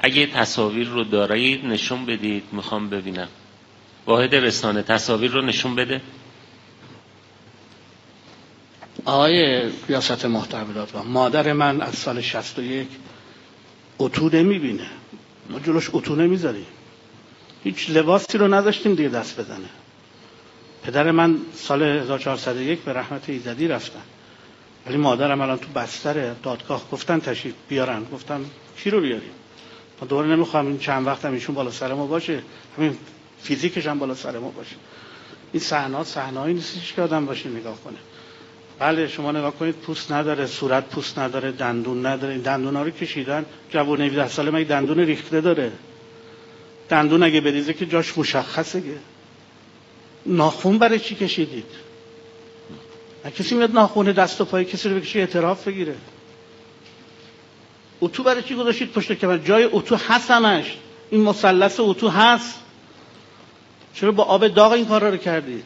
اگه تصاویر رو دارید نشون بدید، میخوام ببینم. واحد رسانه تصاویر رو نشون بده. آقای ریاست محترم، مادر من از سال 61 اتو نمیبینه، ما جلوش اتو نمیذاریم، هیچ لباسی رو نذاشتیم دیگه دست بزنه. پدر من سال 1401 به رحمت ایزدی رفتن، ولی مادرم الان تو بستر دادگاه، گفتن تشریف بیارن، گفتم کی رو بیاریم؟ ما دوباره نمیخوام این چند وقت هم ایشون بالا سر ما باشه، همین فیزیکش هم بالا سر ما باشه. این صحنه‌ای نیستش که آدم باشه نگاه کنه. بله شما نگاه کنید، پوست نداره، صورت پوست نداره، دندون نداره. این دندونا رو کشیدن. جوون 17 ساله مگه دندون ریخته داره؟ دندون اگه بریزه که جاش مشخصه که. ناخن برای چی کشیدید؟ کسی میاد ناخن دست و پای کسی رو بکشه اعتراف بگیره. اتو برای چی گذاشتید پشت کمر؟ جای اتو هست همش. این مثلث اتو هست. چرا با آب داغ این کارا رو کردید؟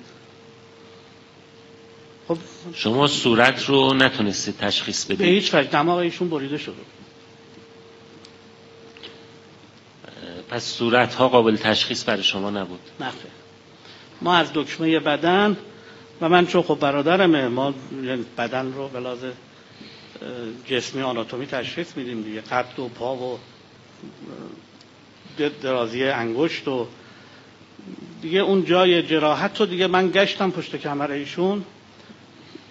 خب شما صورت رو نتونستید تشخیص بدید؟ به هیچ وجه. دماغ ایشون بریده شده. پس صورت ها قابل تشخیص برای شما نبود؟ نه. ما از دکمه بدن و من چون خب برادرمه، ما بدن رو به لحاظ جسمی آناتومی تشخیص میدیم دیگه، قد و پا و درازی انگشت و دیگه اون جای جراحت رو دیگه من گشتم پشت کمر ایشون،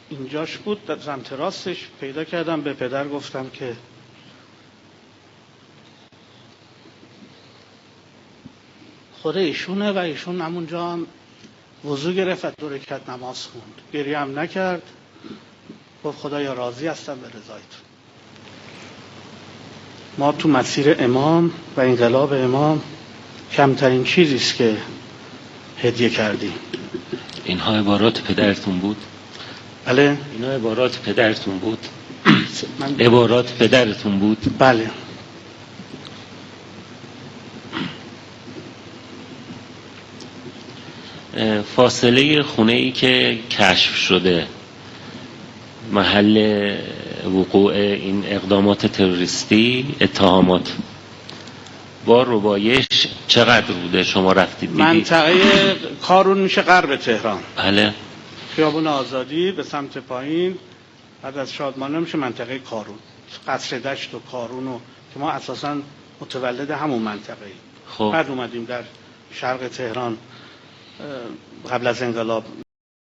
اینجاش بود، در سمت راستش پیدا کردم، به پدر گفتم که خود ایشونه و ایشون همونجا هم وضو گرفت، 2 رکعت نماز خوند، گریه هم نکرد، گفت خدایا راضی هستم به رضایتون. ما تو مسیر امام و انقلاب امام کمترین چیزی است که هدیه کردیم. اینها عبارات پدرتون بود؟ بله. اینا عبارات پدرتون بود؟ عبارات پدرتون بود؟ بله. فاصله خونه ای که کشف شده محل وقوع این اقدامات تروریستی، اتهامات، با ربایش چقدر بوده؟ شما رفتید دیدید؟ منطقه کارون میشه غرب تهران. بله. خیابون آزادی به سمت پایین، بعد از شادمانه میشه منطقه کارون، قصر دشت و کارون و که ما اساسا متولد همون منطقه ایم. خب بعد اومدیم در شرق تهران قبل از انقلاب